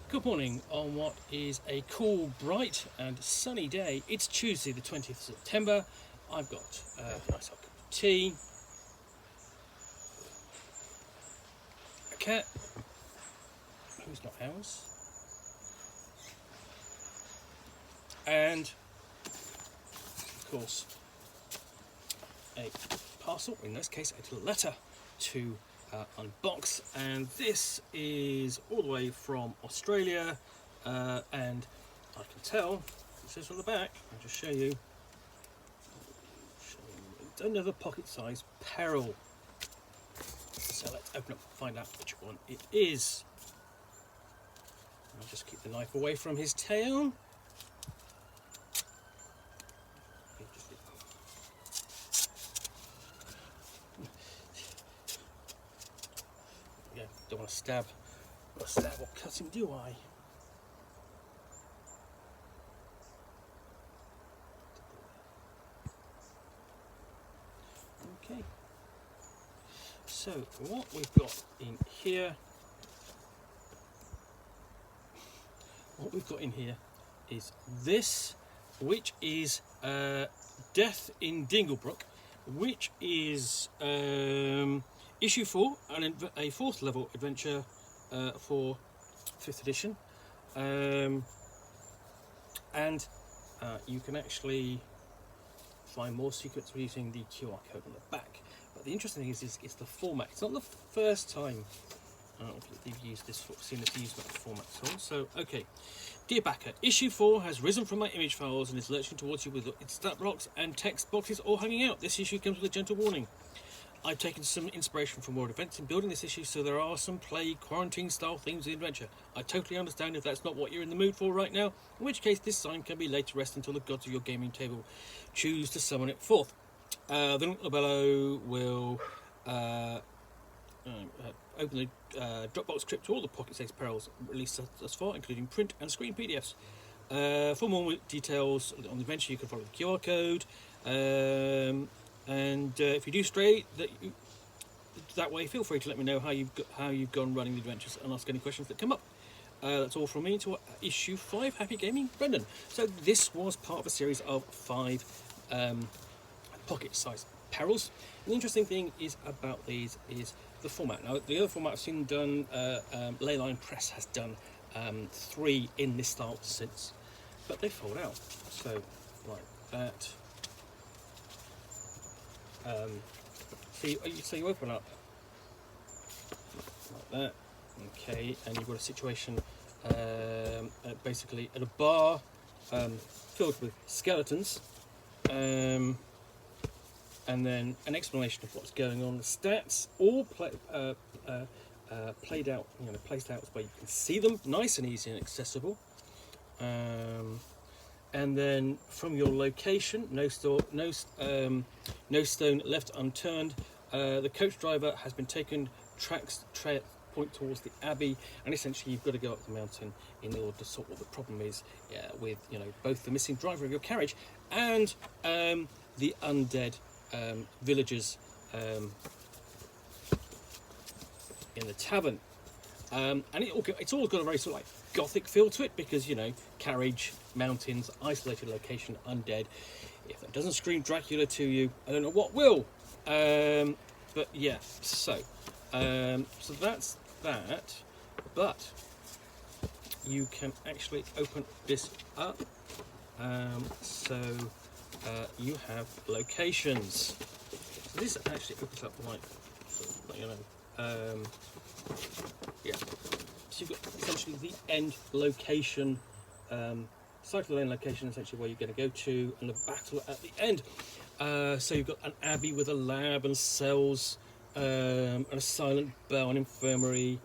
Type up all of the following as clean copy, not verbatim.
Good morning on what is a cool, bright and sunny day. It's Tuesday the 20th of September. I've got a nice hot cup of tea, a cat who's not ours, and of course a parcel, in this case a little letter to unbox, and this is all the way from Australia, and I can tell it says on the back. I'll just show you. It's another Pocket Sized Peril. So let's open up and find out which one it is. I'll just keep the knife away from his tail. Yeah, don't want to stab or cut him, do I? Okay. So what we've got in here, is this, which is Death in Dinglebrook, which is issue 4, a 4th level adventure for 5th edition, and you can actually find more secrets using the QR code on the back. But the interesting thing is it's the format. It's not the first time they've used this, seen this used format at all. So, okay. Dear backer, issue 4 has risen from my image files and is lurching towards you with its stat blocks and text boxes all hanging out. This issue comes with a gentle warning. I've taken some inspiration from world events in building this issue, so there are some plague, quarantine style themes in the adventure. I totally understand if that's not what you're in the mood for right now, in which case this sign can be laid to rest until the gods of your gaming table choose to summon it forth. The Nook below will open the Dropbox script to all the Pocket Sized Perils released thus far, including print and screen PDFs. For more details on the adventure, you can follow the QR code. And if you do stray that way, feel free to let me know how you've gone running the adventures and ask any questions that come up. That's all from me to issue 5. Happy gaming, Brendan. So this was part of a series of 5 Pocket-Sized Perils. And the interesting thing is about these is the format. Now, the other format I've seen done, Leyline Press has done 3 in this style since, but they fold out. So like that. So you open up like that, okay, and you've got a situation basically at a bar filled with skeletons, and then an explanation of what's going on. The stats all played out, placed out where you can see them, nice and easy and accessible. And then from your location, no stone left unturned. The coach driver has been taken. Tracks point towards the Abbey, and essentially you've got to go up the mountain in order to sort what the problem is with both the missing driver of your carriage and the undead villagers in the tavern. And it's all got a very sort of like gothic feel to it, because carriage, mountains, isolated location, undead. If that doesn't scream Dracula to you, I don't know what will. But yeah, so that's that. But you can actually open this up. So you have locations. So this actually opens up like yeah. So you've got essentially the end location, cycle lane location, essentially where you're going to go to, and the battle at the end. So you've got an abbey with a lab and cells, and a silent bell, an infirmary,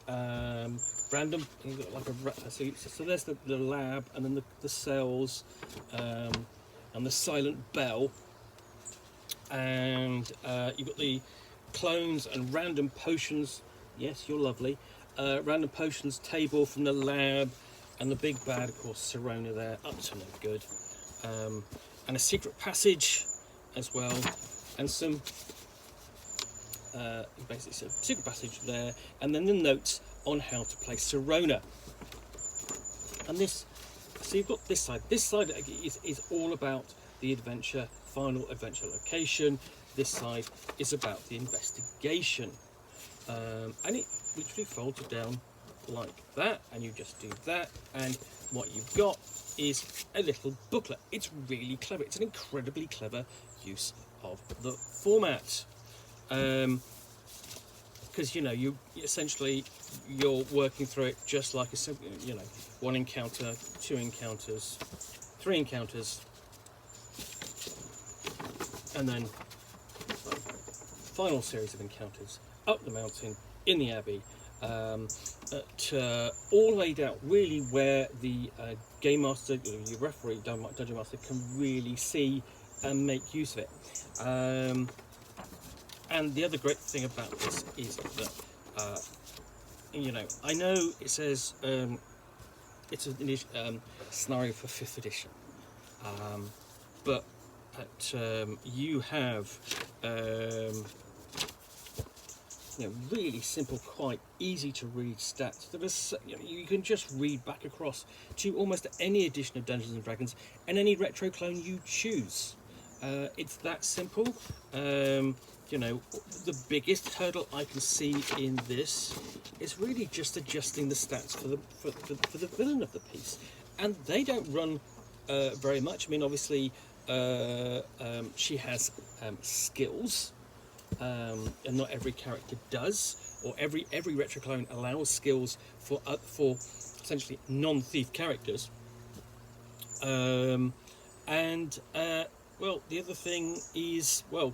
random. You've got like so there's the lab, and then the cells, and the silent bell, and you've got the clones and random potions. Yes, you're lovely. Random potions table from the lab, and the big bad, of course, Sirona there, up to no good. And a secret passage as well, and some basically some secret passage there, and then the notes on how to play Sirona. And this, so you've got this side. This side is all about the adventure, final adventure location. This side is about the investigation. And it literally folds it down like that, and you just do that, and what you've got is a little booklet. It's really clever. It's an incredibly clever use of the format. Because you essentially you're working through it just like a one encounter, two encounters, three encounters, and then final series of encounters up the mountain in the abbey, all laid out really where the game master, your referee, dungeon master can really see and make use of it. And the other great thing about this is that I know it says it's a scenario for 5th edition, but you have really simple, quite easy to read stats that are you can just read back across to almost any edition of Dungeons and Dragons and any retro clone you choose. It's that simple. The biggest hurdle I can see in this is really just adjusting the stats for the villain of the piece, and they don't run very much. I mean, obviously, she has skills, and not every character does, or every retro clone allows skills for essentially non-thief characters. Well, the other thing is, you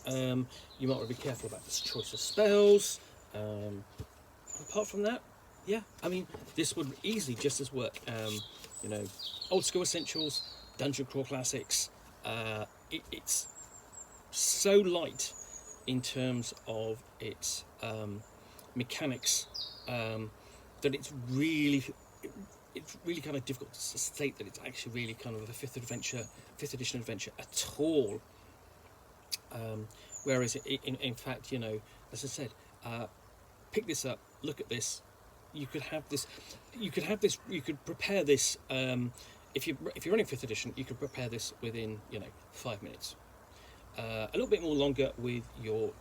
might want to be careful about this choice of spells. Apart from that, yeah, I mean, this would easily just as work. Old school essentials, dungeon crawl classics. It's so light in terms of its mechanics that it's really kind of difficult to state that it's actually really kind of a 5th edition adventure at all. Whereas in fact, as I said, pick this up, look at this. You could prepare this. If you're running 5th edition, you could prepare this within 5 minutes. A little bit more longer with the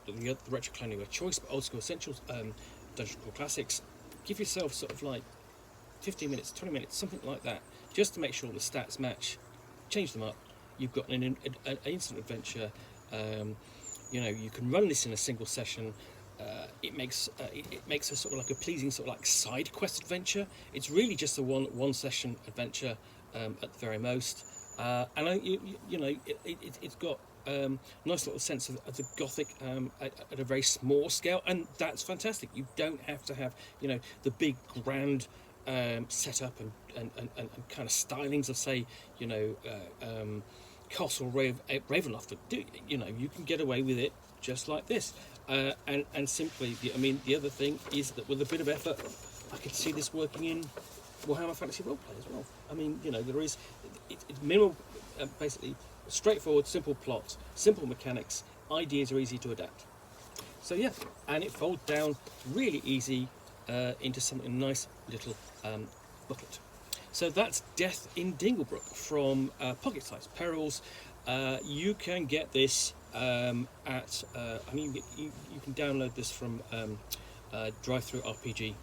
retro clone of your choice, but old school essentials, dungeon crawl classics. Give yourself sort of like 15 minutes, 20 minutes, something like that, just to make sure the stats match. Change them up. You've got an instant adventure. You can run this in a single session. It makes a sort of like a pleasing sort of like side quest adventure. It's really just a one session adventure at the very most. And it's got nice little sense of the Gothic at a very small scale, and that's fantastic. You don't have to have the big grand setup and kind of stylings of, say, Castle Ravenloft. You can get away with it just like this, and simply, the other thing is that with a bit of effort, I could see this working in Warhammer Fantasy Roleplay as well. There is it's minimal, basically straightforward, simple plot, simple mechanics. Ideas are easy to adapt. So yeah, and it folds down really easy into something nice little booklet. So that's Death in Dinglebrook from Pocket Sized Perils. You can get this at you can download this from Drive-Thru RPG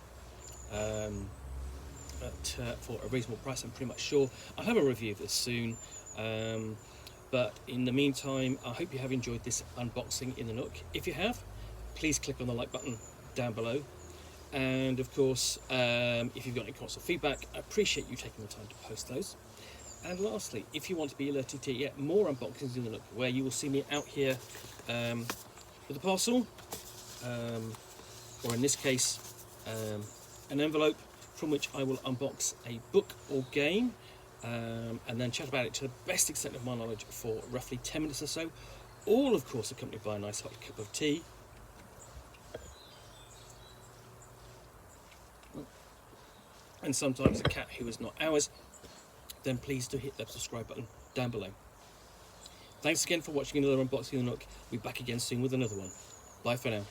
for a reasonable price. I'm pretty much sure I'll have a review of this soon. But in the meantime, I hope you have enjoyed this unboxing in the Nook. If you have, please click on the like button down below. And of course, if you've got any comments or feedback, I appreciate you taking the time to post those. And lastly, if you want to be alerted to yet more unboxings in the Nook, where you will see me out here with a parcel, or in this case, an envelope from which I will unbox a book or game, and then chat about it to the best extent of my knowledge for roughly 10 minutes or so, all of course accompanied by a nice hot cup of tea. And sometimes a cat who is not ours, then please do hit that subscribe button down below. Thanks again for watching another unboxing of the Nook. We'll be back again soon with another one. Bye for now.